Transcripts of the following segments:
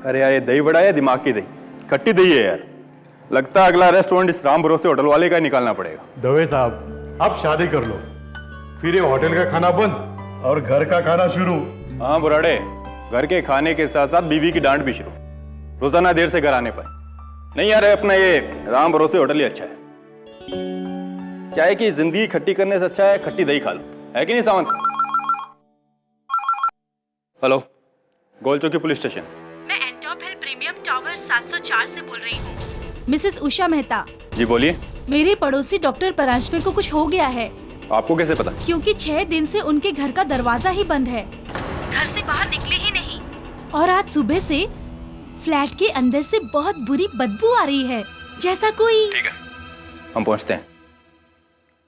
अरे यार, ये दही बड़ा है दिमाग की दही? खट्टी दही है यार। लगता है अगला रेस्टोरेंट इस राम भरोसे होटल वाले का ही निकालना पड़ेगा। दवे साहब, आप शादी कर लो, फिर ये होटल का खाना बंद और घर का खाना शुरू। हाँ बुराड़े, घर के खाने के साथ साथ बीवी की डांट भी शुरू, रोजाना देर से घर आने पर। नहीं यार, अपना ये राम भरोसे होटल ही अच्छा है। क्या है कि जिंदगी खट्टी करने से अच्छा है खट्टी दही खा लो, है कि नहीं सावंत? हेलो, गोल चौकी पुलिस स्टेशन। मैं एंटॉप हिल प्रीमियम टावर 704 से बोल रही हूँ। मिसेस उषा मेहता। जी बोलिए। मेरे पड़ोसी डॉक्टर परांजपे को कुछ हो गया है। आपको कैसे पता? क्योंकि 6 दिन से उनके घर का दरवाजा ही बंद है, घर से बाहर निकले ही नहीं, और आज सुबह से फ्लैट के अंदर से बहुत बुरी बदबू आ रही है, जैसा कोई। ठीक है, हम पहुंचते हैं।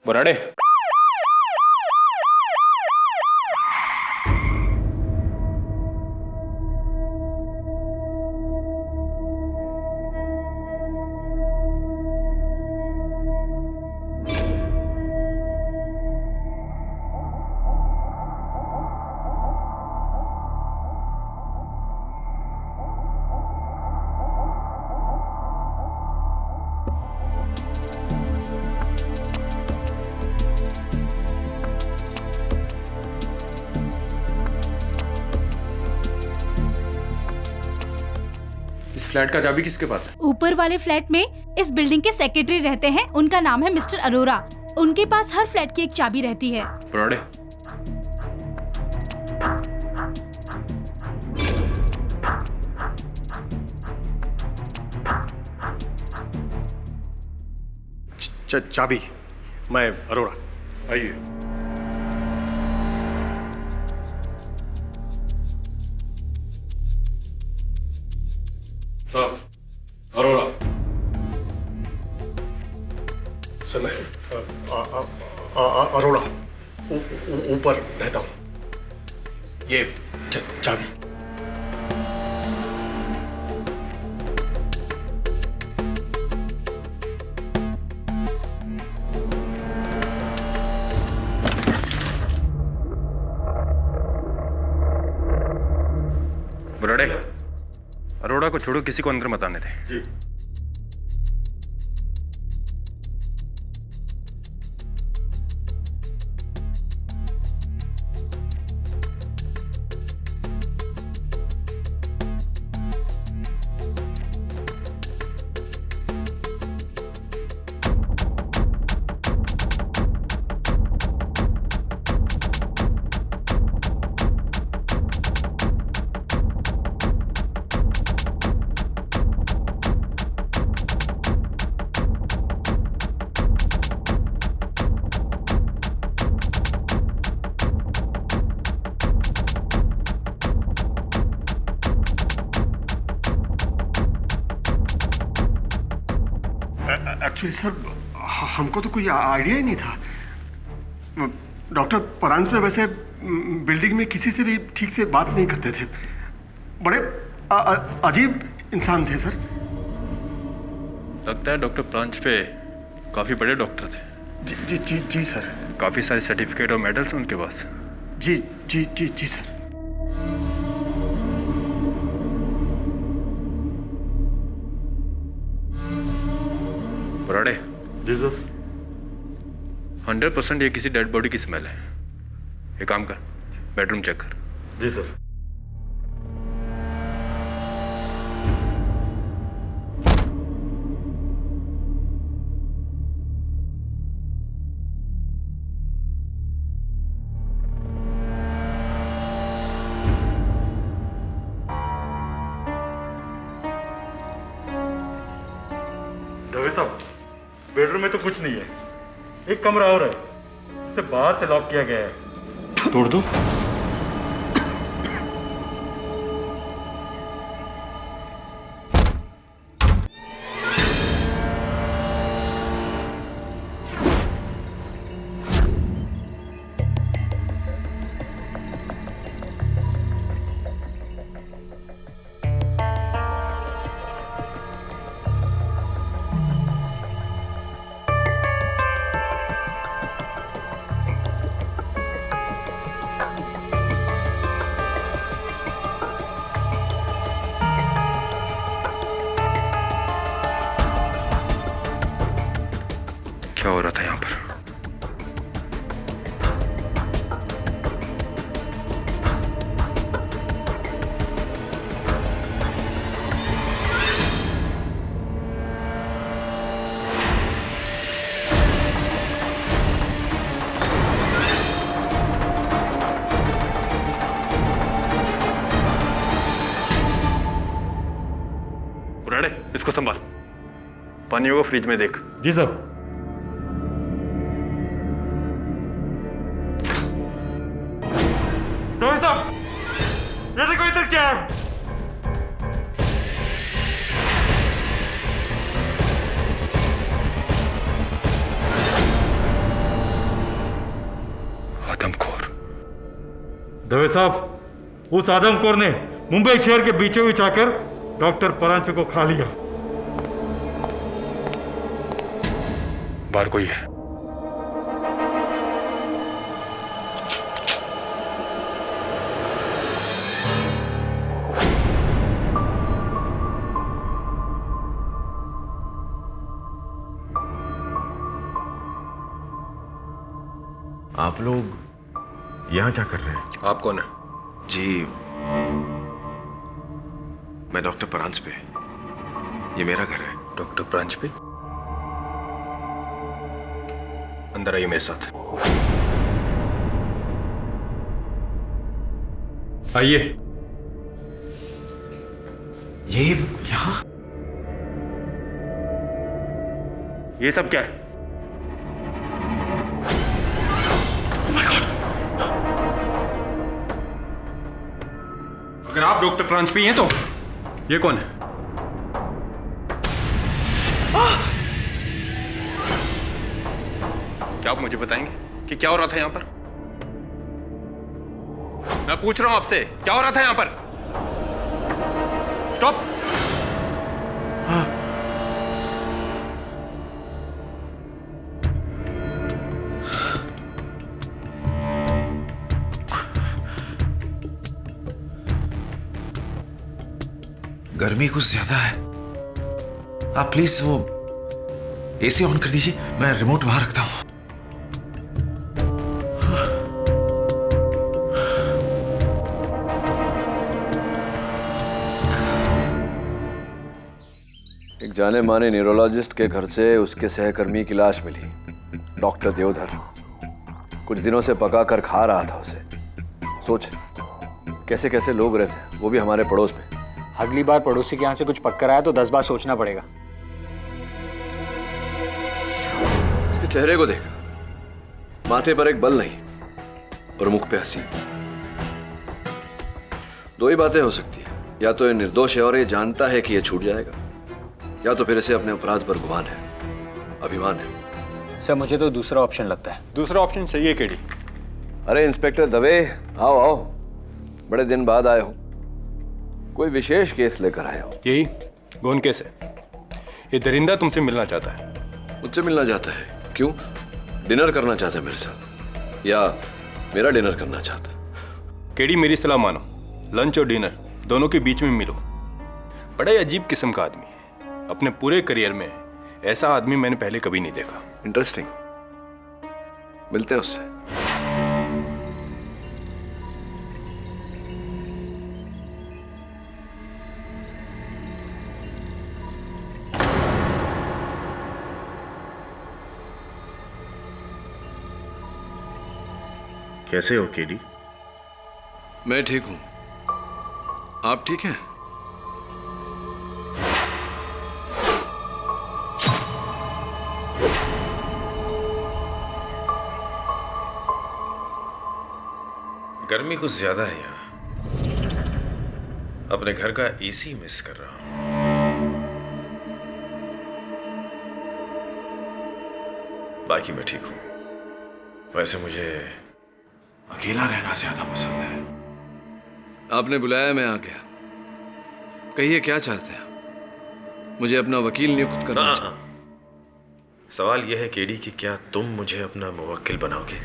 बुराड़े, इस फ्लैट का चाबी किसके पास है? ऊपर वाले फ्लैट में इस बिल्डिंग के सेक्रेटरी रहते हैं, उनका नाम है मिस्टर अरोरा। उनके पास हर फ्लैट की एक चाबी रहती है। बुराड़े, चाबी मैं अरोड़ा। आइए। साहब, अरोड़ा। सर मैं अरोड़ा ऊपर रहता हूँ। ये चाबी। बुराड़े, अरोड़ा को छोड़ो, किसी को अंदर मत आने दे। जी। एक्चुअली सर, हमको तो कोई आइडिया ही नहीं था। डॉक्टर परांजपे वैसे बिल्डिंग में किसी से भी ठीक से बात नहीं करते थे। बड़े अजीब इंसान थे सर। लगता है डॉक्टर परांजपे काफी बड़े डॉक्टर थे। जी जी जी जी सर। काफी सारे सर्टिफिकेट और मेडल्स उनके पास। जी जी जी जी सर। बुराड़े, जी सर। 100% ये किसी डेड बॉडी की स्मेल है। एक काम कर, बेडरूम चेक कर। जी सर। दवे साहब, बेडरूम में तो कुछ नहीं है, एक कमरा और है, इसे बाहर से लॉक किया गया है। तोड़ दो। क्या हो रहा था यहाँ पर? बुराड़े, इसको संभाल, पानियों को फ्रिज में देख। जी सर। डॉक्टर साहब, ये देखो इधर क्या है। आदमखोर। दवे साहब, उस आदमखोर ने मुंबई शहर के बीचों बीच आकर डॉक्टर परांजपे को खा लिया। बाहर कोई है? आप लोग यहाँ क्या कर रहे हैं? आप कौन है? जी, मैं डॉक्टर परांजपे। ये मेरा घर है। डॉक्टर परांजपे? अंदर आइए मेरे साथ। आइए। ये यहाँ? ये सब क्या है? अगर आप डॉक्टर परांजपे हैं तो ये कौन है? क्या आप मुझे बताएंगे कि क्या हो रहा था यहां पर? मैं पूछ रहा हूं आपसे, क्या हो रहा था यहां पर? स्टॉप। गर्मी कुछ ज्यादा है। आप प्लीज वो एसी ऑन कर दीजिए, मैं रिमोट वहां रखता हूं। एक जाने माने न्यूरोलॉजिस्ट के घर से उसके सहकर्मी की लाश मिली। डॉक्टर देवधर कुछ दिनों से पका कर खा रहा था उसे। सोच कैसे कैसे लोग रहते हैं, वो भी हमारे पड़ोस में। अगली बार पड़ोसी के यहाँ से कुछ पक कर आया तो 10 बार सोचना पड़ेगा। इसके चेहरे को देख, माथे पर एक बल नहीं और मुख पे हंसी। दो ही बातें हो सकती है, या तो ये निर्दोष है और ये जानता है कि ये छूट जाएगा, या तो फिर इसे अपने अपराध पर गुमान है, अभिमान है। सर मुझे तो दूसरा ऑप्शन लगता है। दूसरा ऑप्शन सही है केडी। अरे इंस्पेक्टर दवे, आओ आओ, बड़े दिन बाद आए हो। कोई विशेष केस लेकर आए हो? यही गौन केस है। ये दरिंदा तुमसे मिलना चाहता है। मुझसे मिलना चाहता है? क्यों? डिनर करना चाहता है मेरे साथ, या मेरा डिनर करना चाहता है? केडी मेरी सलाह मानो, लंच और डिनर दोनों के बीच में मिलो। बड़ा ही अजीब किस्म का आदमी है। अपने पूरे करियर में ऐसा आदमी मैंने पहले कभी नहीं देखा। इंटरेस्टिंग, मिलते हैं उससे। कैसे हो केडी? मैं ठीक हूं, आप ठीक हैं? गर्मी कुछ ज्यादा है यहाँ। अपने घर का एसी मिस कर रहा हूं। बाकी मैं ठीक हूं। वैसे मुझे अकेला रहना ज्यादा पसंद है। आपने बुलाया, मैं आ गया। कहिए क्या चाहते हैं? मुझे अपना वकील नियुक्त करना चाहिए। सवाल यह है केडी कि क्या तुम मुझे अपना मुवक्किल बनाओगे,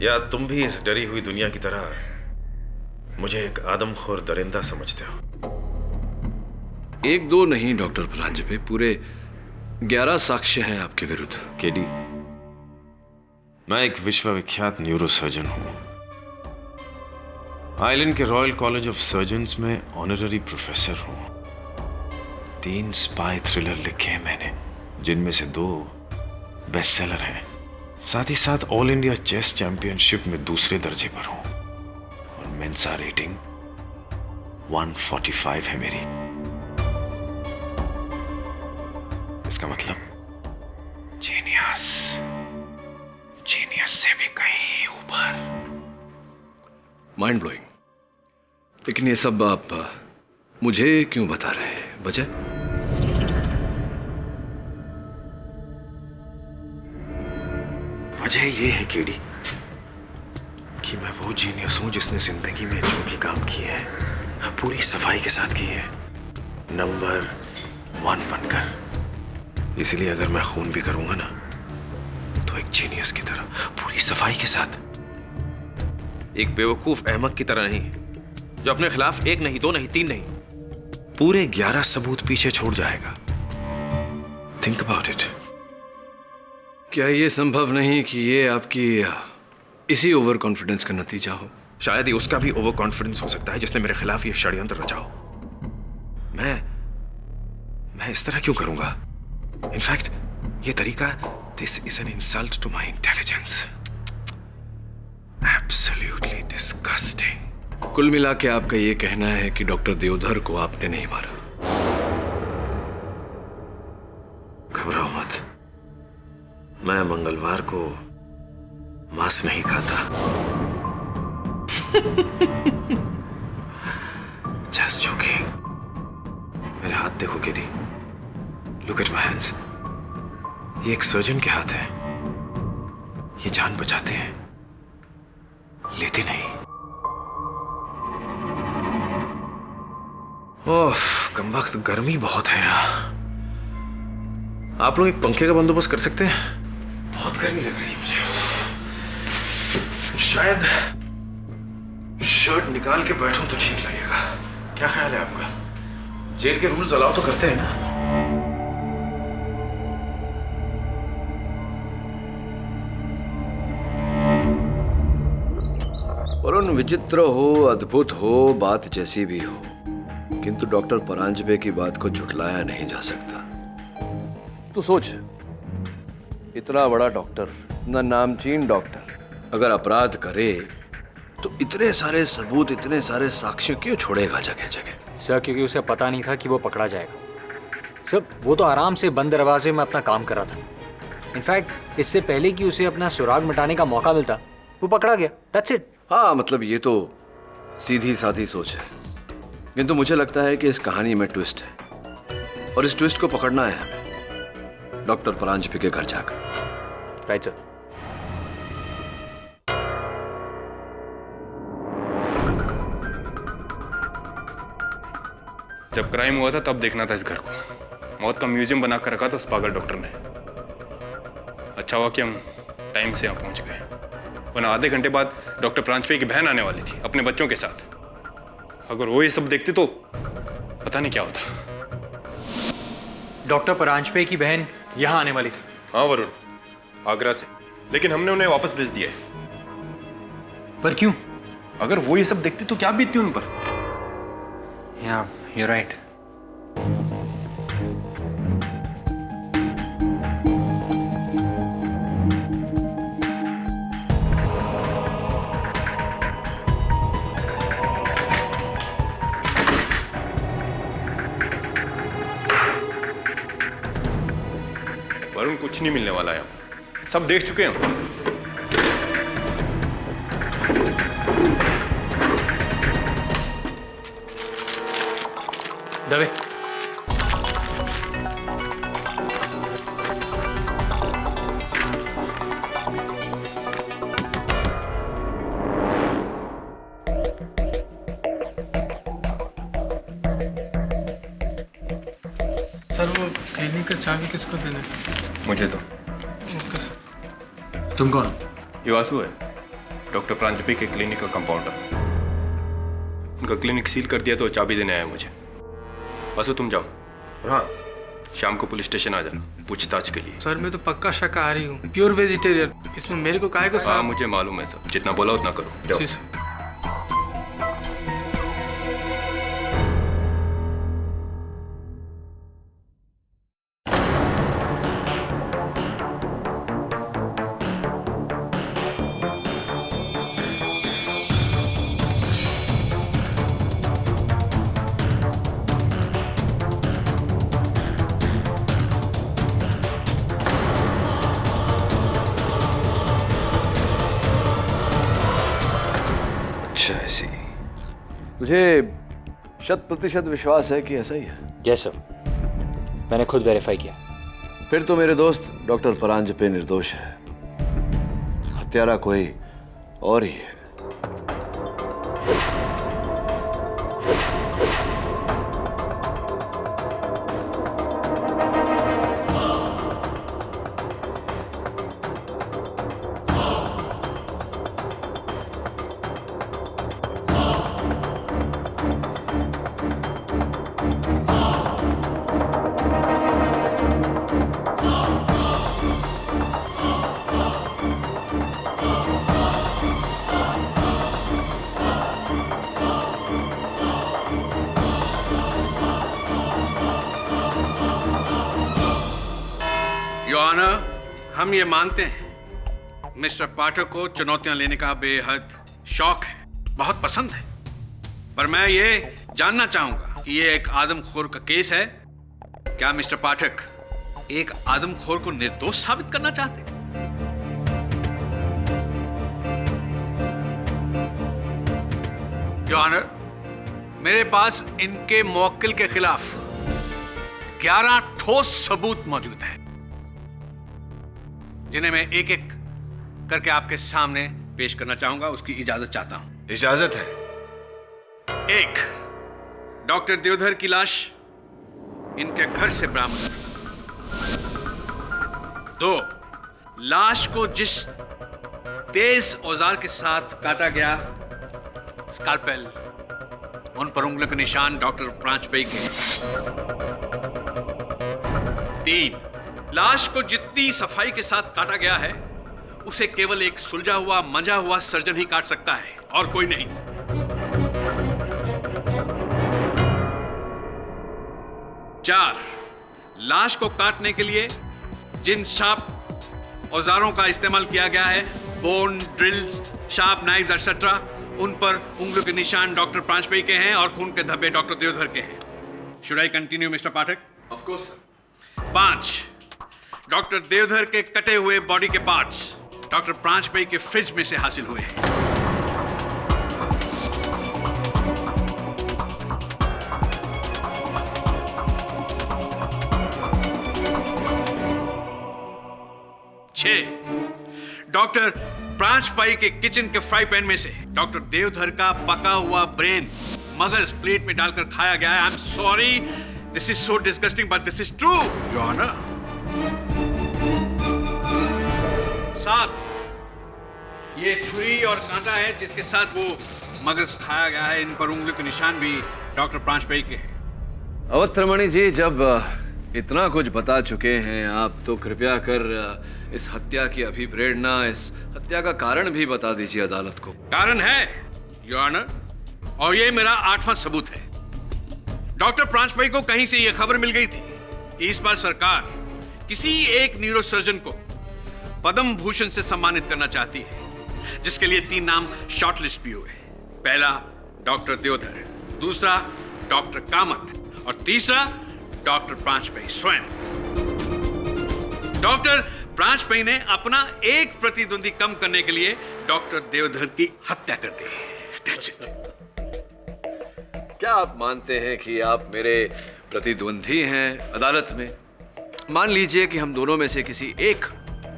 या तुम भी इस डरी हुई दुनिया की तरह मुझे एक आदमखोर दरिंदा समझते हो? एक दो नहीं डॉक्टर परांजपे, पूरे 11 साक्ष्य हैं आपके विरुद्ध। केडी, मैं एक विश्वविख्यात न्यूरोसर्जन हूं। आइलैंड के रॉयल कॉलेज ऑफ सर्जन्स में ऑनररी प्रोफेसर हूं। 3 स्पाई थ्रिलर लिखे हैं मैंने, जिनमें से 2 बेस्टसेलर हैं। साथ ही साथ ऑल इंडिया चेस चैंपियनशिप में दूसरे दर्जे पर हूं और मेंसा रेटिंग 145 है मेरी। इसका मतलब जीनियस से भी कहीं ऊपर। Mind blowing. लेकिन ये सब आप मुझे क्यों बता रहे हैं? वजह? वजह ये है केडी कि मैं वो जीनियस हूं जिसने जिंदगी में जो भी काम किए हैं पूरी सफाई के साथ किए हैं, नंबर 1 बनकर। इसलिए अगर मैं खून भी करूंगा ना तो एक जीनियस की तरह, पूरी सफाई के साथ। एक बेवकूफ अहमक की तरह नहीं, जो अपने खिलाफ 1 नहीं 2 नहीं 3 नहीं, पूरे 11 सबूत पीछे छोड़ जाएगा। Think about it. क्या ये संभव नहीं कि ये आपकी इसी ओवर कॉन्फिडेंस का नतीजा हो? शायद ही उसका भी ओवर कॉन्फिडेंस हो सकता है जिसने मेरे खिलाफ ये षड्यंत्र रचा हो। मैं इस तरह क्यों करूंगा? इनफैक्ट ये तरीका, this is an insult to my intelligence. Absolutely disgusting. कुल मिला के आपका ये कहना है कि डॉक्टर देवधर को आपने नहीं मारा? घबराओ मत, मैं मंगलवार को मांस नहीं खाता। Just joking. मेरे हाथ देखो KD, look at my hands. ये एक सर्जन के हाथ है। ये जान बचाते हैं, लेते नहीं। ओह, कमबख्त गर्मी बहुत है यहाँ। आप लोग एक पंखे का बंदोबस्त कर सकते हैं? बहुत गर्मी लग रही है मुझे। शायद शर्ट निकाल के बैठूं तो ठीक लगेगा। क्या ख्याल है आपका? जेल के रूल्स अलाउ तो करते हैं ना? वरुण, विचित्र हो, अद्भुत हो, बात जैसी भी हो, किंतु डॉक्टर परांजपे की बात को झुठलाया नहीं जा सकता। तू सोच, इतना बड़ा डॉक्टर, इतना नामचीन डॉक्टर, अगर अपराध करे तो इतने सारे सबूत, इतने सारे साक्ष्य क्यों छोड़ेगा जगह जगह? सर, क्योंकि उसे पता नहीं था कि वो पकड़ा जाएगा। सर, वो तो आराम से बंद दरवाजे में अपना काम कर रहा था। इनफैक्ट इससे पहले कि उसे अपना सुराग मिटाने का मौका मिलता, वो पकड़ा गया। That's it. हाँ, मतलब ये तो सीधी सादी सोच है, किंतु मुझे लगता है कि इस कहानी में ट्विस्ट है और इस ट्विस्ट को पकड़ना है हमें डॉक्टर परांजपे के घर जाकर। Right sir. जब क्राइम हुआ था तब देखना था इस घर को। मौत का म्यूजियम बना कर रखा था उस पागल डॉक्टर ने। अच्छा हुआ कि हम टाइम से यहाँ पहुंच गए, वरना आधे घंटे बाद डॉक्टर परांजपे की बहन आने वाली थी अपने बच्चों के साथ। अगर वो ये सब देखते तो पता नहीं क्या होता। डॉक्टर परांजपे की बहन यहाँ आने वाली थी। हाँ वरुण, आगरा से, लेकिन हमने उन्हें वापस भेज दिया है। पर क्यों? अगर वो ये सब देखते तो क्या बीतती उन पर? या यू राइट। वरुण, कुछ नहीं मिलने वाला है, सब देख चुके हैं हम। दवे। सर, वो क्लिनिक का चाबी किसको देना है? मुझे तो। तुम कौन? ये वासु है, डॉक्टर परांजपे के क्लिनिक का कंपाउंडर। उनका क्लिनिक सील कर दिया तो चाबी देने आया मुझे। वासु, तुम जाओ। हाँ, शाम को पुलिस स्टेशन आ जाना पूछताछ के लिए। सर मैं तो पक्का शाकाहारी हूँ, प्योर वेजिटेरियन। इसमें मेरे को काहे को हाँ मुझे मालूम है सब, जितना बोला उतना करो। जाओ। जी सर। अच्छा ऐसी, तुझे 100% विश्वास है कि ऐसा ही है? यस सर, मैंने खुद वेरीफाई किया। फिर तो मेरे दोस्त डॉक्टर परांजपे निर्दोष है, हत्यारा कोई और ही है। योर ऑनर, हम ये मानते हैं मिस्टर पाठक को चुनौतियां लेने का बेहद शौक है, बहुत पसंद है। पर मैं ये जानना चाहूंगा कि ये एक आदमखोर का केस है। क्या मिस्टर पाठक एक आदमखोर को निर्दोष साबित करना चाहते हैं? योर ऑनर, मेरे पास इनके मुवक्किल के खिलाफ 11 ठोस सबूत मौजूद हैं, जिन्हें मैं एक एक करके आपके सामने पेश करना चाहूंगा। उसकी इजाजत चाहता हूं। इजाजत है। 1, डॉक्टर देवधर की लाश इनके घर से बरामद। 2, लाश को जिस तेज औजार के साथ काटा गया, स्कालपेल, उन पर उंगलियों के निशान डॉक्टर प्रांजपे के। 3, लाश को जितनी सफाई के साथ काटा गया है उसे केवल एक सुलझा हुआ मंजा हुआ सर्जन ही काट सकता है और कोई नहीं। 4, लाश को काटने के लिए जिन शार्प औजारों का इस्तेमाल किया गया है, bone, drills, sharp knives etcetera, उन पर उंगलियों के निशान डॉक्टर प्रांजपे के हैं और खून के धब्बे डॉक्टर देवधर के हैं। Should I continue mister Pathak? Of course sir. 5, doctor Deodhar के कटे हुए बॉडी के पार्ट्स डॉक्टर प्रांजपे के फ्रिज में से हासिल हुए हैं। 6, डॉक्टर प्रांजपे के किचन के फ्राई पैन में से डॉक्टर देवधर का पका हुआ ब्रेन मगज प्लेट में डालकर खाया गया है। I am sorry, this is so disgusting but this is true your honour. 7, ये छुरी और कांटा है जिसके साथ वो मगज खाया गया है। इन पर उंगलियों के निशान भी डॉक्टर प्रांजपे के हैं। अवत्रमणि जी, जब इतना कुछ बता चुके हैं आप, तो कृपया कर इस हत्या की अभिप्रेरणा, इस हत्या का कारण भी बता दीजिए अदालत को। कारण है योर ऑनर, और ये मेरा 8वां सबूत है। डॉक्टर प्रांजपे को कहीं से ये खबर मिल गई थी कि इस बार सरकार किसी एक न्यूरोसर्जन को पद्म भूषण से सम्मानित करना चाहती है, जिसके लिए 3 नाम शॉर्टलिस्ट भी हुए। पहला डॉक्टर देवधर, दूसरा डॉक्टर कामत और तीसरा डॉक्टर प्रांजपे स्वयं। डॉक्टर प्रांजपे ने अपना एक प्रतिद्वंदी कम करने के लिए डॉक्टर देवधर की हत्या कर दी। That's it. क्या आप मानते हैं कि आप मेरे प्रतिद्वंदी हैं अदालत में? मान लीजिए कि हम दोनों में से किसी एक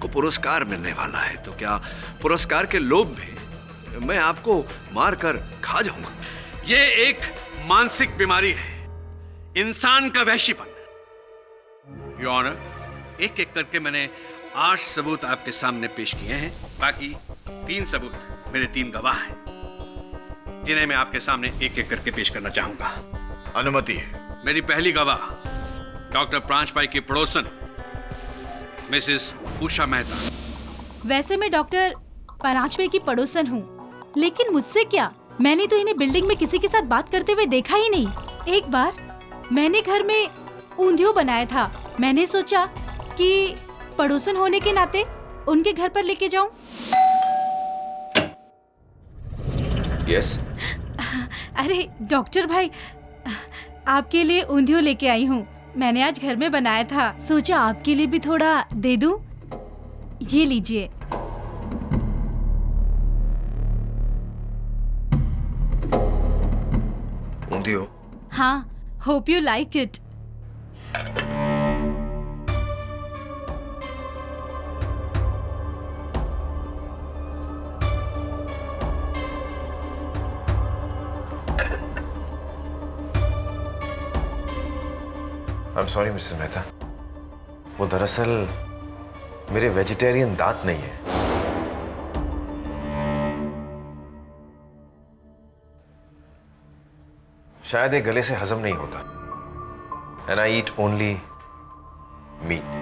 को पुरस्कार मिलने वाला है, तो क्या पुरस्कार के लोभ में मैं आपको मारकर खा जाऊंगा? ये एक मानसिक बीमारी है, इंसान का वहशीपन। योर ऑनर, एक एक करके मैंने 8 सबूत आपके सामने पेश किए हैं। बाकी 3 सबूत मेरे 3 गवाह हैं, जिन्हें मैं आपके सामने एक एक करके पेश करना चाहूंगा। अनुमति है। मेरी पहली गवाह डॉक्टर प्रांशपाई की पड़ोसन मिसेस उषा मेहता। वैसे मैं डॉक्टर परांजपे की पड़ोसन हूँ, लेकिन मुझसे क्या, मैंने तो इन्हें बिल्डिंग में किसी के साथ बात करते हुए देखा ही नहीं। एक बार मैंने घर में ऊंधियो बनाया था, मैंने सोचा कि पड़ोसन होने के नाते उनके घर पर लेके जाऊं। यस। अरे डॉक्टर भाई, आपके लिए ऊंधियो लेके आई हूँ। मैंने आज घर में बनाया था, सोचा आपके लिए भी थोड़ा दे दूं। ये लीजिए। ऊंधियो? हाँ, hope you like it. I am sorry Mrs Mehta, वो दरअसल मेरे वेजिटेरियन दांत नहीं है। शायद ये गले से हजम नहीं होता। And I eat only meat.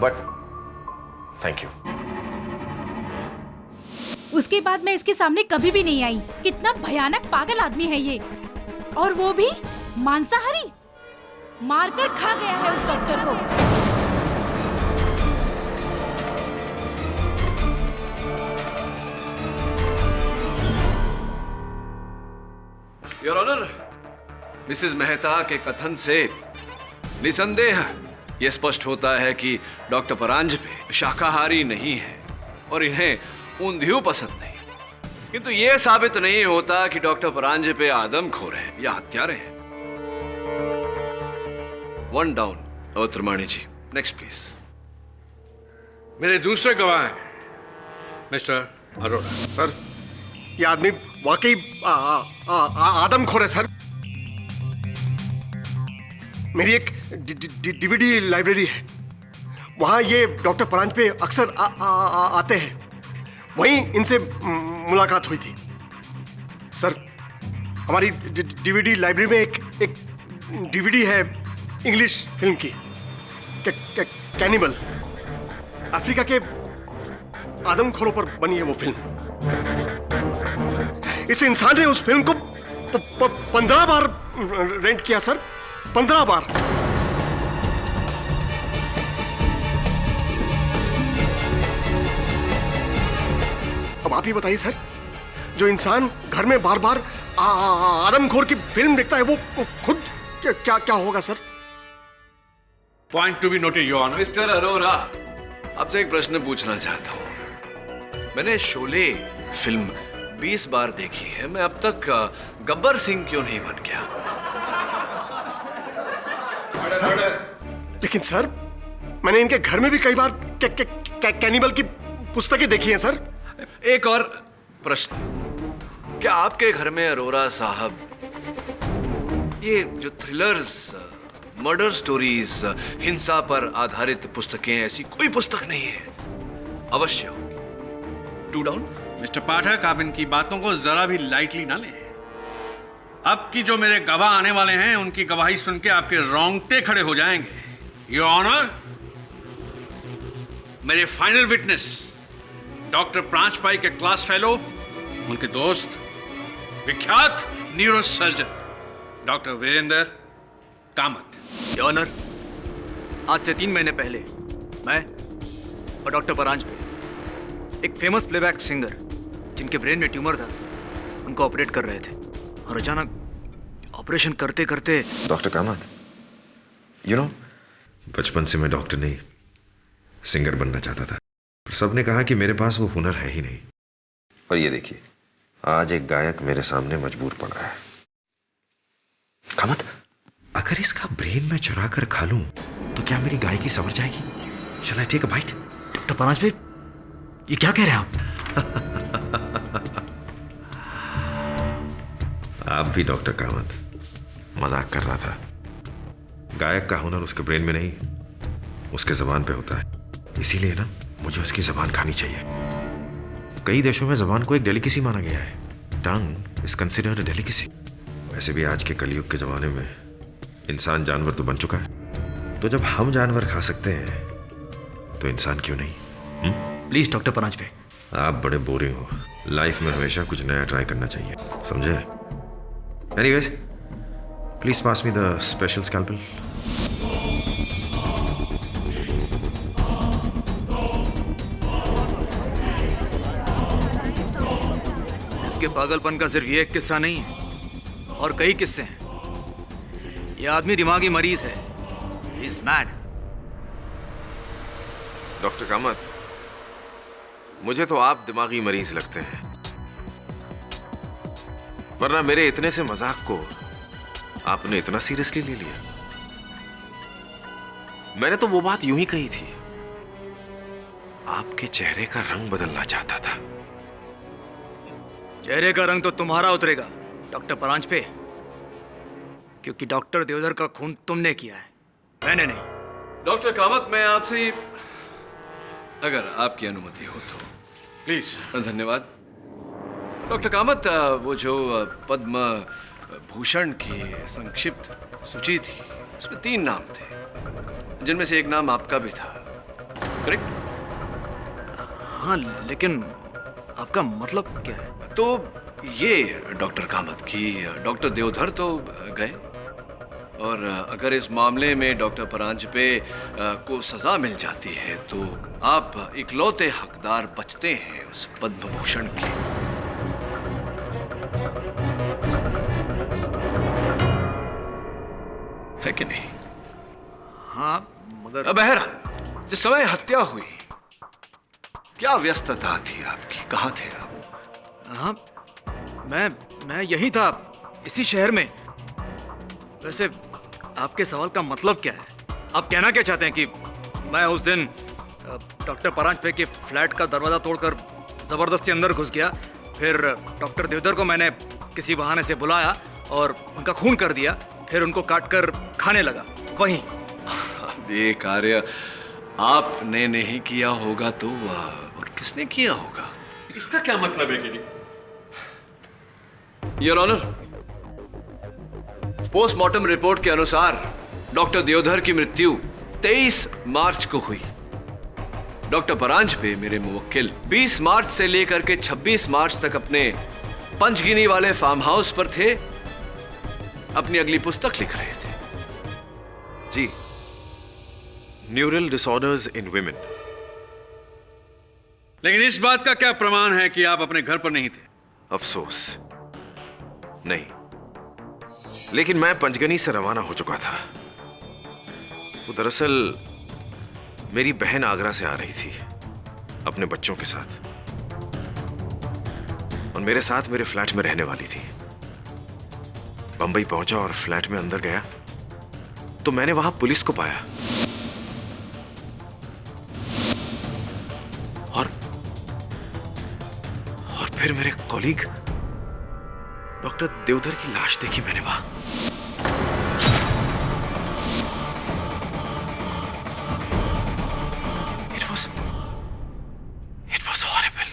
But thank you. उसके बाद मैं इसके सामने कभी भी नहीं आई। कितना भयानक पागल आदमी है ये, और वो भी मांसाहारी। मारकर खा गया है उस डॉक्टर को। योर ऑनर, मिसेस मेहता के कथन से निसंदेह यह स्पष्ट होता है कि डॉक्टर परांजपे शाकाहारी नहीं है और इन्हें ऊंधियो पसंद नहीं, किंतु यह साबित नहीं होता कि डॉक्टर परांजपे आदमखोर हैं या हत्यारे हैं। One down. अवतरमाणी जी, नेक्स्ट प्लीज। मेरे दूसरे गवाह हैं मिस्टर अरोड़ा। सर, ये आदमी वाकई आदमखोर है सर। मेरी एक डीवीडी लाइब्रेरी है, वहां ये डॉक्टर परांजपे अक्सर आते हैं। वहीं इनसे मुलाकात हुई थी। सर, हमारी डीवीडी लाइब्रेरी में एक डीवीडी है इंग्लिश फिल्म की, कैनिबल। अफ्रीका के आदमखोरों पर बनी है वो फिल्म। इस इंसान ने उस फिल्म को 15 बार रेंट किया सर, 15 बार। अब आप ही बताइए सर, जो इंसान घर में बार बार आदमखोर की फिल्म देखता है वो खुद क्या होगा sir? Point to be noted your honour. Mister Arora, आपसे एक प्रश्न पूछना चाहता हूं। मैंने शोले फिल्म 20 बार देखी है, मैं अब तक गब्बर सिंह क्यों नहीं बन गया? लेकिन सर, मैंने इनके घर में भी कई बार कैनिबल की पुस्तकें देखी हैं सर। एक और प्रश्न, क्या आपके घर में अरोरा साहब ये जो थ्रिलर्स, मर्डर स्टोरीज, हिंसा पर आधारित पुस्तकें, ऐसी कोई पुस्तक नहीं है? अवश्य होगी। To down. मिस्टर पाठक, आप इनकी बातों को जरा भी लाइटली ना लें। अब की जो मेरे गवाह आने वाले हैं, उनकी गवाही सुन के आपके रोंगटे खड़े हो जाएंगे। योर ऑनर, मेरे फाइनल विटनेस डॉक्टर प्रांशपाई के क्लास फेलो, उनके दोस्त, विख्यात neuro surgeon doctor Virendra Kamat. Your honour, आज से 3 महीने पहले मैं और डॉक्टर परांजपे, एक फेमस प्लेबैक सिंगर जिनके ब्रेन में ट्यूमर था, उनको ऑपरेट कर रहे थे, और अचानक ऑपरेशन करते करते। डॉक्टर कामत, यू नो, बचपन से मैं डॉक्टर नहीं सिंगर बनना चाहता था, पर सबने कहा कि मेरे पास वो हुनर है ही नहीं। और ये देखिए, आज एक गायक मेरे सामने मजबूर पड़ा है। कामत, अगर इसका ब्रेन मैं चुरा कर खा लूं तो क्या मेरी गायकी संवर जाएगी? Shall I take a bite? Doctor Paranjpe, ये क्या कह रहे हैं आप? आप भी डॉक्टर कामत मजाक कर रहा था। गायक का हुनर उसके ब्रेन में नहीं, उसके जबान पे होता है। इसीलिए ना मुझे उसकी जबान खानी चाहिए। कई देशों में जबान को एक डेलिकेसी माना गया है। Tongue is considered a delicacy. वैसे भी आज के कलयुग के जमाने में इंसान जानवर तो बन चुका है, तो जब हम जानवर खा सकते हैं तो इंसान क्यों नहीं? Please doctor Paranjpe. आप बड़े बोरिंग हो। लाइफ में हमेशा कुछ नया ट्राई करना चाहिए, समझे? Anyways, please pass me the special scalpel. इसके पागलपन का सिर्फ ये एक किस्सा नहीं है, और कई किस्से हैं। यह आदमी दिमागी मरीज है, इज मैड। डॉक्टर कामत, मुझे तो आप दिमागी मरीज लगते हैं, वरना मेरे इतने से मजाक को आपने इतना सीरियसली ले लिया। मैंने तो वो बात यूं ही कही थी, आपके चेहरे का रंग बदलना चाहता था। चेहरे का रंग तो तुम्हारा उतरेगा डॉक्टर परांजपे, क्योंकि डॉक्टर देवधर का खून तुमने किया है, मैंने नहीं। डॉक्टर कामत, मैं आपसे, अगर आपकी अनुमति हो तो प्लीज। धन्यवाद। डॉक्टर कामत, वो जो पद्म भूषण की संक्षिप्त सूची थी, उसमें 3 नाम थे, जिनमें से एक नाम आपका भी था, करेक्ट? हाँ, लेकिन आपका मतलब क्या है? तो ये डॉक्टर कामत की डॉक्टर देवधर तो गए, और अगर इस मामले में डॉक्टर परांजपे को सजा मिल जाती है तो आप इकलौते हकदार बचते हैं उस पद्म भूषण की। है कि नहीं? हाँ, मगर बहरहाल, जिस समय हत्या हुई, क्या व्यस्तता थी आपकी? कहाँ थे आप? हाँ, मैं यही था, इसी शहर में। वैसे आपके सवाल का मतलब क्या है? आप कहना क्या चाहते हैं कि मैं उस दिन डॉक्टर परांजपे के फ्लैट का दरवाजा तोड़कर जबरदस्ती अंदर घुस गया, फिर डॉक्टर देवधर को मैंने किसी बहाने से बुलाया और उनका खून कर दिया, फिर उनको काटकर खाने लगा वहीं? ये कार्य आपने नहीं किया होगा तो और किसने किया होगा? इसका क्या मतलब है कि योर ऑनर, पोस्टमार्टम रिपोर्ट के अनुसार डॉक्टर देवधर की मृत्यु 23 मार्च को हुई। डॉक्टर परांजपे, मेरे मुवक्किल, 20 मार्च से लेकर के 26 मार्च तक अपने पंचगिनी वाले फार्म हाउस पर थे, अपनी अगली पुस्तक लिख रहे थे। जी। Neural disorders in women. लेकिन इस बात का क्या प्रमाण है कि आप अपने घर पर नहीं थे? अफसोस, नहीं। लेकिन मैं पंचगनी से रवाना हो चुका था। वो दरअसल मेरी बहन आगरा से आ रही थी अपने बच्चों के साथ, और मेरे साथ मेरे फ्लैट में रहने वाली थी। बंबई पहुंचा और फ्लैट में अंदर गया तो मैंने वहां पुलिस को पाया, और फिर मेरे कॉलीग डॉक्टर देवधर की लाश देखी मैंने वहां। It was horrible.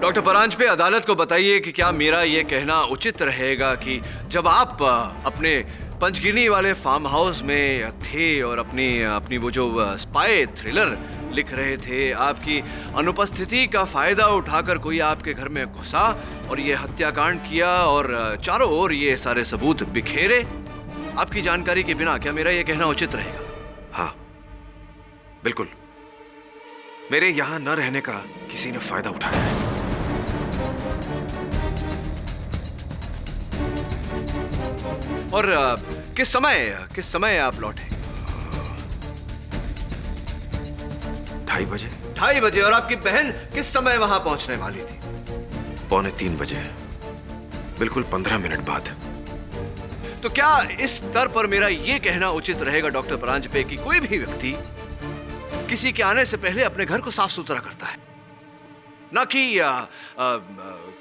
Doctor Paranjpe, अदालत को बताइए कि क्या मेरा यह कहना उचित रहेगा कि जब आप अपने पंचगिनी वाले फार्म हाउस में थे और अपनी वो जो स्पाई थ्रिलर लिख रहे थे, आपकी अनुपस्थिति का फायदा उठाकर कोई आपके घर में घुसा और ये हत्याकांड किया और चारों ओर ये सारे सबूत बिखेरे आपकी जानकारी के बिना? क्या मेरा ये कहना उचित रहेगा? हाँ, बिल्कुल। मेरे यहां न रहने का किसी ने फायदा उठाया है। और किस समय आप लौटे? 2:30 बजे। 2:30 बजे। और आपकी बहन किस समय वहां पहुंचने वाली थी? 2:45 बजे, बिल्कुल 15 मिनट बाद। तो क्या इस स्तर पर मेरा यह कहना उचित रहेगा डॉक्टर परांजपे कि कोई भी व्यक्ति किसी के आने से पहले अपने घर को साफ सुथरा करता है, ना कि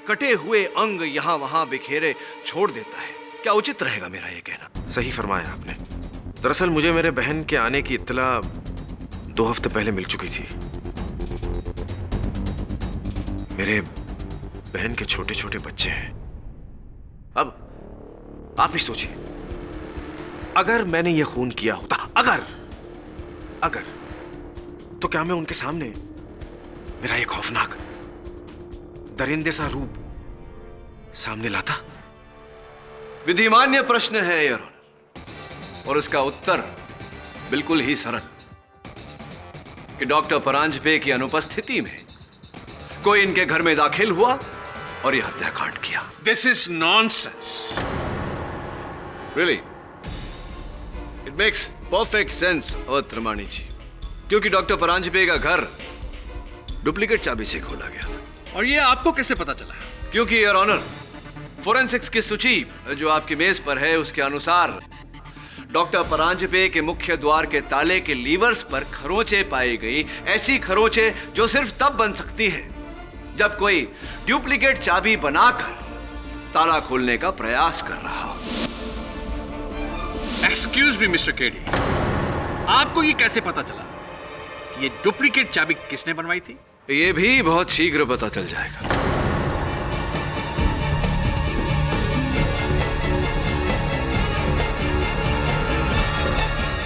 कटे हुए अंग यहां वहां बिखेरे छोड़ देता है? क्या उचित रहेगा मेरा यह कहना? सही फरमाया आपने। दरअसल मुझे मेरे बहन के आने की इत्तला 2 हफ्ते पहले मिल चुकी थी। मेरे बहन के छोटे छोटे बच्चे हैं। अब आप ही सोचिए, अगर मैंने यह खून किया होता अगर तो क्या मैं उनके सामने मेरा एक खौफनाक दरिंदे सा रूप सामने लाता? विधिमान्य प्रश्न है योर ऑनर, और उसका उत्तर बिल्कुल ही सरल कि डॉक्टर परांजपे की अनुपस्थिति में कोई इनके घर में दाखिल हुआ और यह हत्याकांड किया। This is nonsense. Really it makes perfect sense Awadh Trimani ji, क्योंकि डॉक्टर परांजपे का घर डुप्लीकेट चाबी से खोला गया था। और ये आपको कैसे पता चला? क्योंकि योर ऑनर, फोरेंसिक्स की सूची जो आपकी मेज पर है उसके अनुसार डॉक्टर परांजपे के मुख्य द्वार के ताले के लीवर्स पर खरोंचे पाई गई, ऐसी खरोंचे जो सिर्फ तब बन सकती है जब कोई डुप्लीकेट चाबी बनाकर ताला खोलने का प्रयास कर रहा हो। एक्सक्यूज मी मिस्टर केडी, आपको ये कैसे पता चला कि ये डुप्लीकेट चाबी किसने बनवाई थी? ये भी बहुत शीघ्र पता चल जाएगा।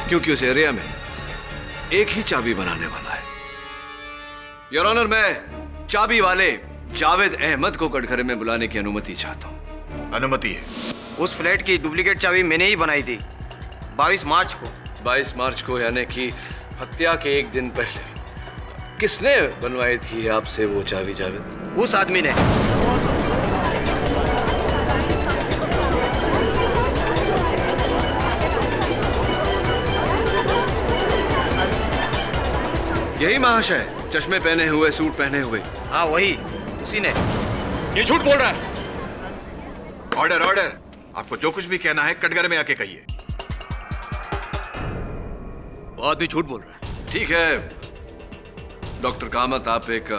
क्योंकि उस एरिया में एक ही चाबी बनाने वाला है। योर ऑनर, मैं चाबी वाले जावेद अहमद को कटघरे में बुलाने की अनुमति चाहता हूं। अनुमति है। उस फ्लैट की डुप्लीकेट चाबी मैंने ही बनाई थी 22 मार्च को। 22 मार्च को, यानी कि हत्या के एक दिन पहले। किसने बनवाई थी आपसे वो चाबी जावेद? उस आदमी ने। यही महाशय, चश्मे पहने हुए, सूट पहने हुए। हाँ वही, उसी ने। ये झूठ बोल रहा है। ऑर्डर ऑर्डर, आपको जो कुछ भी कहना है कटघरे में आके कहिए। वो आदमी झूठ बोल रहा है। ठीक है डॉक्टर कामत, आप एक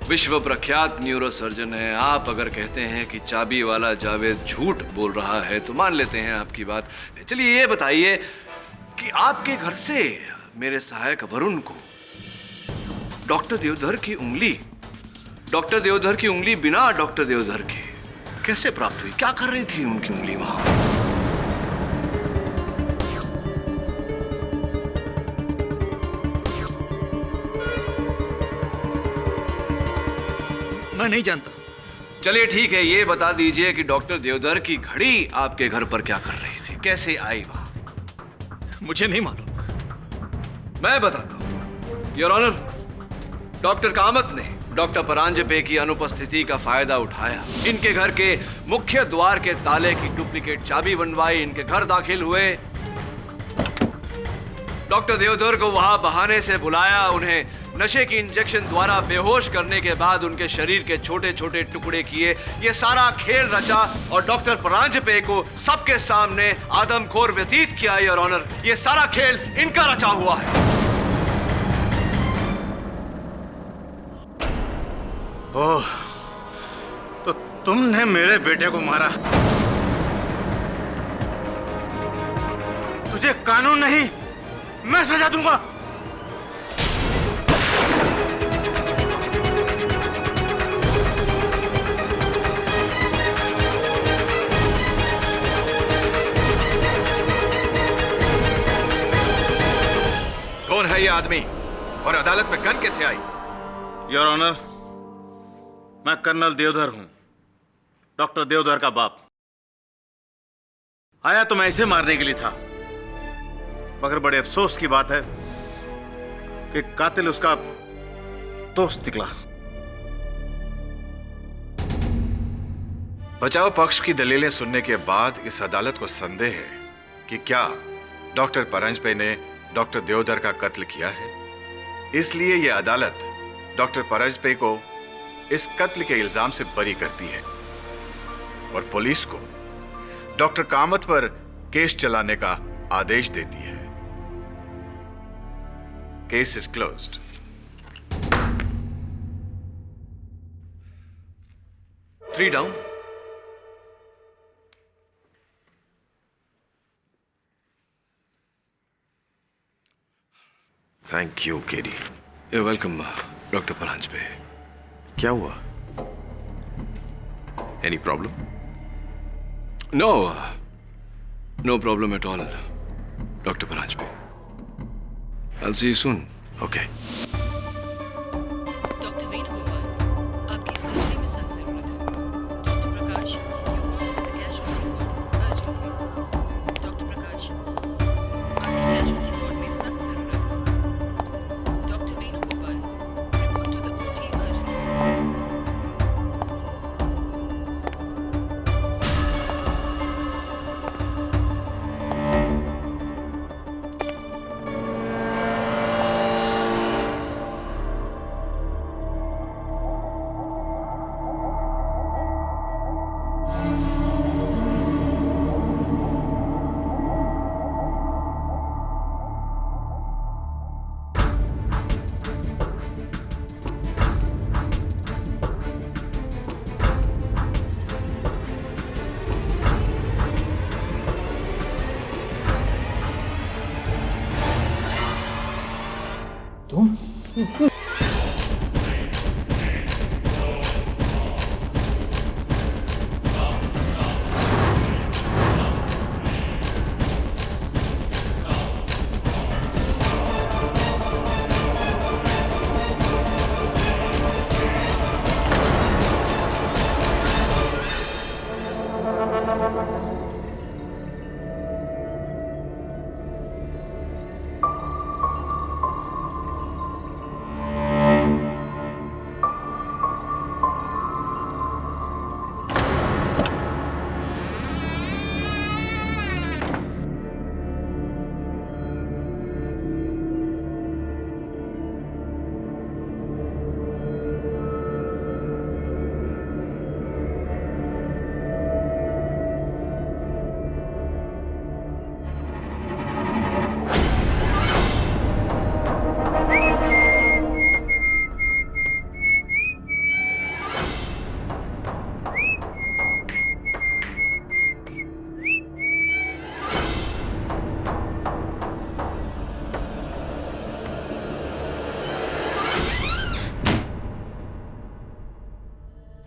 विश्व प्रख्यात न्यूरोसर्जन हैं। आप अगर कहते हैं कि चाबी वाला जावेद झूठ बोल रहा है तो मान लेते हैं आपकी बात। चलिए ये बताइए कि आपके घर से मेरे सहायक वरुण को डॉक्टर देवधर की उंगली बिना डॉक्टर देवधर के कैसे प्राप्त हुई? क्या कर रही थी उनकी उंगली वहां? मैं नहीं जानता। चलिए ठीक है, ये बता दीजिए कि डॉक्टर देवधर की घड़ी आपके घर पर क्या कर रही थी, कैसे आई वहां? मुझे नहीं मालूम। मैं बताता हूं योर ऑनर। डॉक्टर कामत ने डॉक्टर परांजपे की अनुपस्थिति का फायदा उठाया, इनके घर के मुख्य द्वार के ताले की डुप्लीकेट चाबी बनवाई, इनके घर दाखिल हुए, डॉक्टर देवधर को वहां बहाने से बुलाया, उन्हें नशे की इंजेक्शन द्वारा बेहोश करने के बाद उनके शरीर के छोटे छोटे टुकड़े किए। ये सारा खेल रचा और डॉक्टर परांजपे को सबके सामने आदमखोर व्यतीत किया। योर ऑनर, ये सारा खेल इनका रचा हुआ है। ओह, तो तुमने मेरे बेटे को मारा? तुझे कानून नहीं, मैं सजा दूंगा। कौन है ये आदमी और अदालत में गन कैसे आई? योर ऑनर, मैं कर्नल देवधर हूं, डॉक्टर देवधर का बाप। आया तो मैं इसे मारने के लिए था, मगर बड़े अफसोस की बात है कि कातिल उसका दोस्त निकला। बचाव पक्ष की दलीलें सुनने के बाद इस अदालत को संदेह है कि क्या डॉक्टर परांजपे ने डॉक्टर देवधर का कत्ल किया है। इसलिए यह अदालत डॉक्टर परांजपे को इस कत्ल के इल्जाम से बरी करती है और पुलिस को डॉक्टर कामत पर केस चलाने का आदेश देती है। Case is closed. Three down. Thank you KD. You're welcome, doctor Paranjpe. क्या हुआ? Any problem? No problem at all, doctor Paranjpe. I'll see you soon. Okay doctor Venugopal, आपकी सर्जरी में सख्त जरूरत है। Doctor Prakash, you wanted the casualty ward urgently. Doctor Prakash, आपकी casualty ward में सख्त जरूरत है। Doctor Venugopal, report to the OT urgently.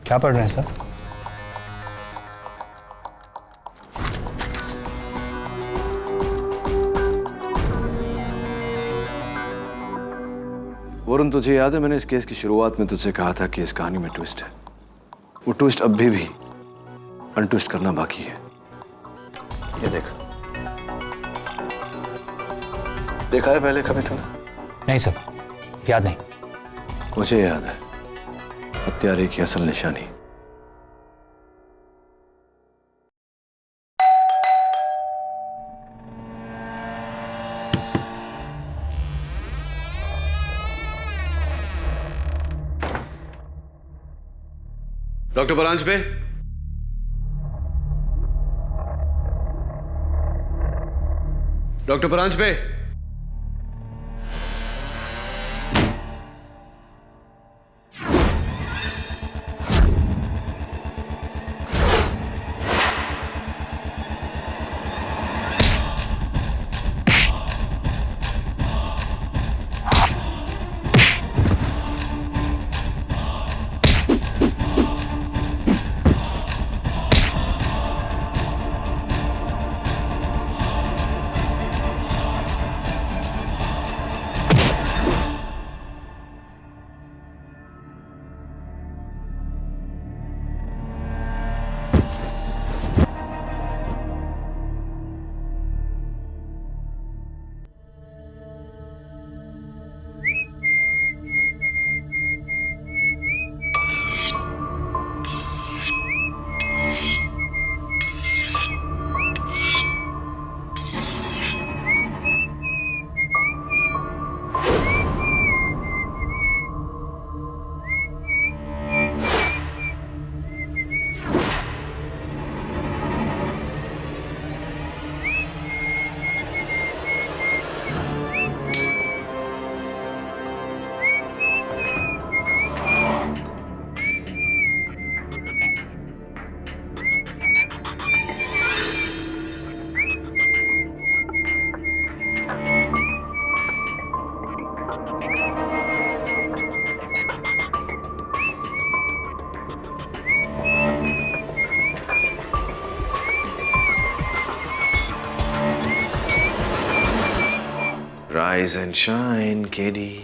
क्या पढ़ रहे हैं सर? वरुण, तुझे याद है मैंने इस केस की शुरुआत में तुझसे कहा था कि इस कहानी में ट्विस्ट है। वो ट्विस्ट अब भी अनट्विस्ट करना बाकी है। ये देख, देखा है पहले कभी तूने? नहीं सर, याद नहीं। मुझे याद है, हत्यारे की असल निशानी। Doctor Paranjpe, doctor Paranjpe, Rise and shine, KD.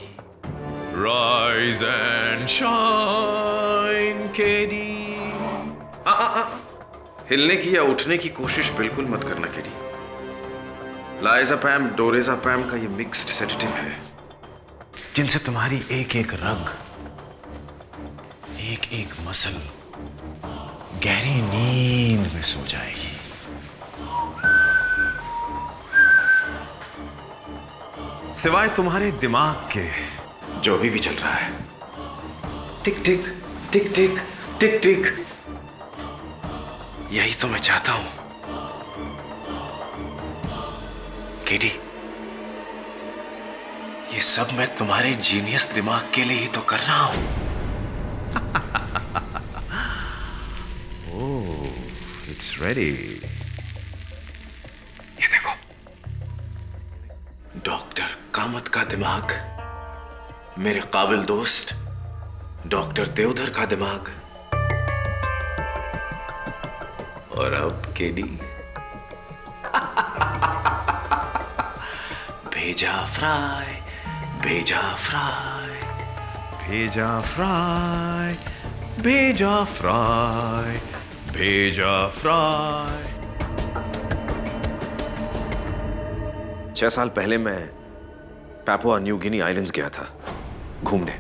Rise and shine, KD. हिलने की या उठने की कोशिश बिल्कुल मत करना, KD. लाइज़ापैम, डोरेज़ापैम का ये मिक्स्ड सेडेटिव है, जिनसे तुम्हारी एक एक रग, एक एक मसल गहरी नींद में सो जाएगी. सिवाय तुम्हारे दिमाग के जो भी चल रहा है. टिक टिक टिक टिक टिक टिक. यही तो मैं चाहता हूं, केडी. ये सब मैं तुम्हारे जीनियस दिमाग के लिए ही तो कर रहा हूं. ओह, इट्स रेडी. ये देखो, डॉक्टर कामत का दिमाग, मेरे काबिल दोस्त डॉक्टर देवधर का दिमाग, और अब केडी भेजा फ्राई, भेजा फ्राई, भेजा फ्राई, भेजा फ्राई, भेजा फ्राई. 6 साल पहले मैं पापुआ न्यू गिनी आइलैंड्स गया था घूमने.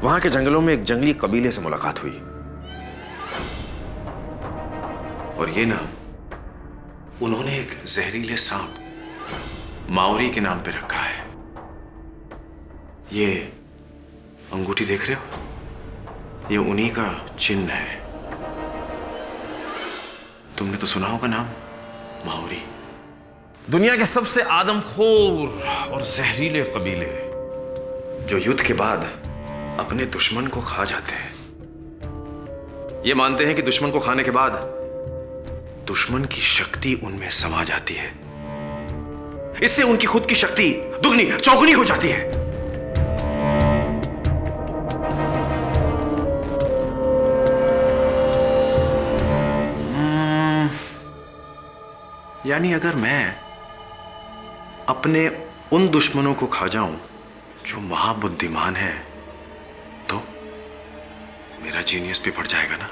वहां के जंगलों में एक जंगली कबीले से मुलाकात हुई, और ये नाम उन्होंने एक जहरीले सांप माओरी के नाम पे रखा है. ये अंगूठी देख रहे हो, ये उन्हीं का चिन्ह है. तुमने तो सुना होगा नाम माओरी. दुनिया के सबसे आदमखोर और जहरीले कबीले, जो युद्ध के बाद अपने दुश्मन को खा जाते हैं. ये मानते हैं कि दुश्मन को खाने के बाद दुश्मन की शक्ति उनमें समा जाती है. इससे उनकी खुद की शक्ति दुगनी चौगुनी हो जाती है. यानी अगर मैं अपने उन दुश्मनों को खा जाऊं जो महाबुद्धिमान है, तो मेरा जीनियस भी बढ़ जाएगा ना.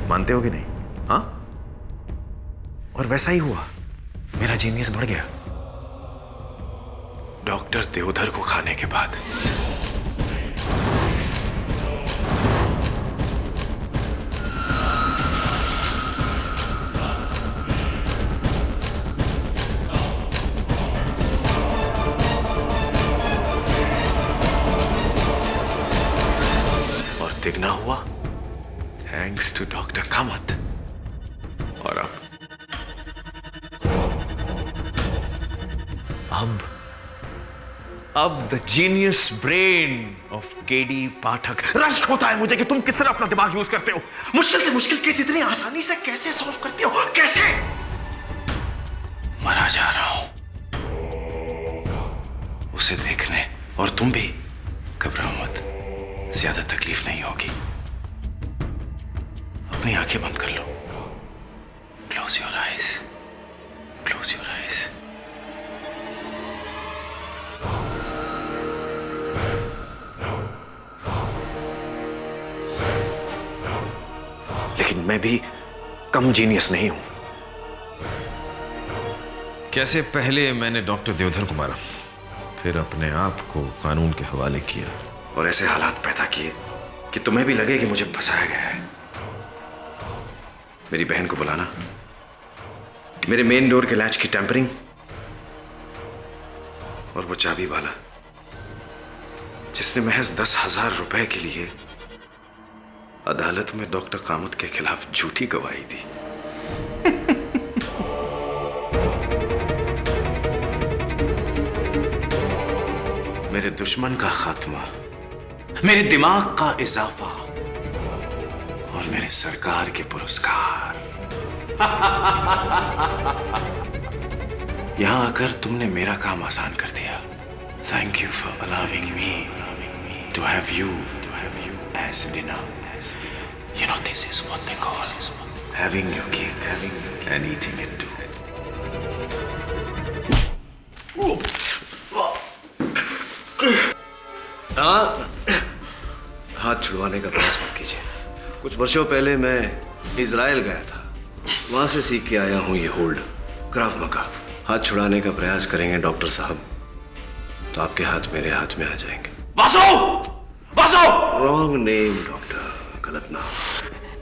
मानते हो कि नहीं? हाँ, और वैसा ही हुआ. मेरा जीनियस बढ़ गया डॉक्टर देवधर को खाने के बाद. और तिगना हुआ थैंक्स टू डॉक्टर कामत. और अब the genius brain of KD Pathak. रश्क होता है मुझे कि तुम किस तरह अपना दिमाग यूज करते हो. मुश्किल से मुश्किल केस इतनी आसानी से कैसे सॉल्व करते हो. कैसे? मरा जा रहा हूं उसे देखने, और तुम भी घबराओ मत, ज्यादा तकलीफ नहीं होगी. अपनी आंखें बंद कर लो. Close your eyes, close your eyes. लेकिन मैं भी कम जीनियस नहीं हूं. कैसे पहले मैंने डॉक्टर देवधर को मारा, फिर अपने आप को कानून के हवाले किया, और ऐसे हालात पैदा किए कि तुम्हें भी लगे कि मुझे फंसाया गया है. मेरी बहन को बुलाना, मेरे मेन डोर के लैच की टैंपरिंग, और वो चाबी वाला जिसने महज 10,000 रुपए के लिए अदालत में डॉक्टर कामत के खिलाफ झूठी गवाही दी. मेरे दुश्मन का खात्मा, मेरे दिमाग का इजाफा, और मेरे सरकार के पुरस्कार. यहां आकर तुमने मेरा काम आसान कर दिया. Thank you for allowing me to have you as dinner. You know, this is what they call having your cake and eating it too. हाथ छुड़वाने का प्रयास मत कीजिए। कुछ वर्षों पहले मैं इजराइल गया था, वहां से सीख के आया हूं ये होल्ड, क्राव मगा। हाथ छुड़ाने का प्रयास करेंगे डॉक्टर साहब तो आपके हाथ मेरे हाथ में आ जाएंगे। Vasu! Vasu! Wrong name doctor, गलत नाम।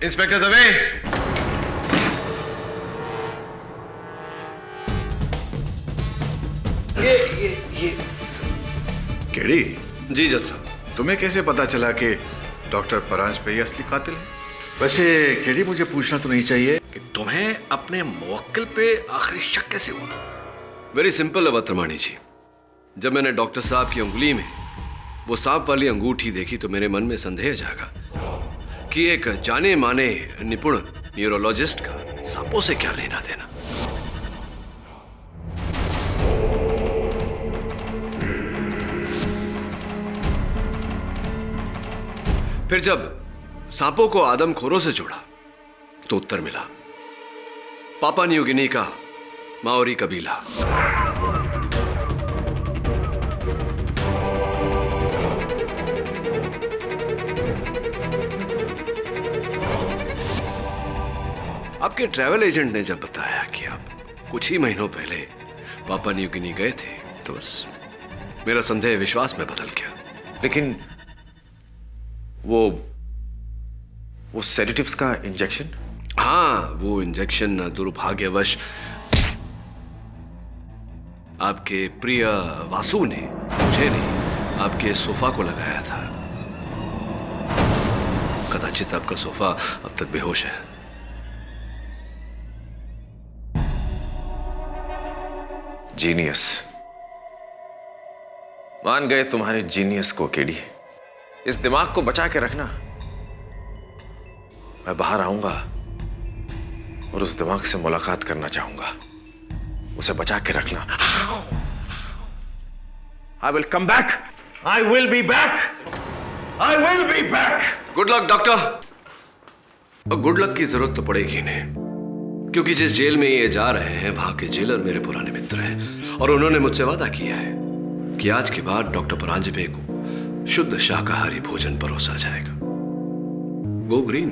इंस्पेक्टर दवे, ये केड़ी, जी जज साहब। तुम्हें कैसे पता चला कि डॉक्टर परांजपे असली कातिल है? वैसे केडी, मुझे पूछना तो नहीं चाहिए कि तुम्हें अपने मुवक्किल पे आखिरी शक कैसे हुआ? वेरी सिंपल अवतरमाणी जी, जब मैंने डॉक्टर साहब की उंगली में वो सांप वाली अंगूठी देखी तो मेरे मन में संदेह जागा कि एक जाने माने निपुण न्यूरोलॉजिस्ट का सांपों से क्या लेना देना। फिर जब सांपों को आदमखोरों से जोड़ा तो उत्तर मिला, पापा न्यू गिनी का माओरी कबीला। आपके ट्रैवल एजेंट ने जब बताया कि आप कुछ ही महीनों पहले पापा न्यू गिनी गए थे तो बस मेरा संदेह विश्वास में बदल गया। लेकिन वो सेडेटिव्स का इंजेक्शन? हाँ, वो इंजेक्शन दुर्भाग्यवश आपके प्रिय वासु ने, मुझे नहीं, आपके सोफा को लगाया था। कदाचित आपका सोफा अब तक बेहोश है। जीनियस। मान गए तुम्हारे जीनियस को केडी। इस दिमाग को बचा के रखना। मैं बाहर आऊंगा और उस दिमाग से मुलाकात करना चाहूंगा। उसे बचा के रखना। I will come back. I will be back. I will be back. Good luck doctor. Good luck की जरूरत तो पड़ेगी इन्हें, क्योंकि जिस जेल में ये जा रहे हैं वहां के जेलर मेरे पुराने मित्र हैं और उन्होंने मुझसे वादा किया है कि आज के बाद डॉक्टर परांजपे को शुद्ध शाकाहारी भोजन परोसा जाएगा। Go green.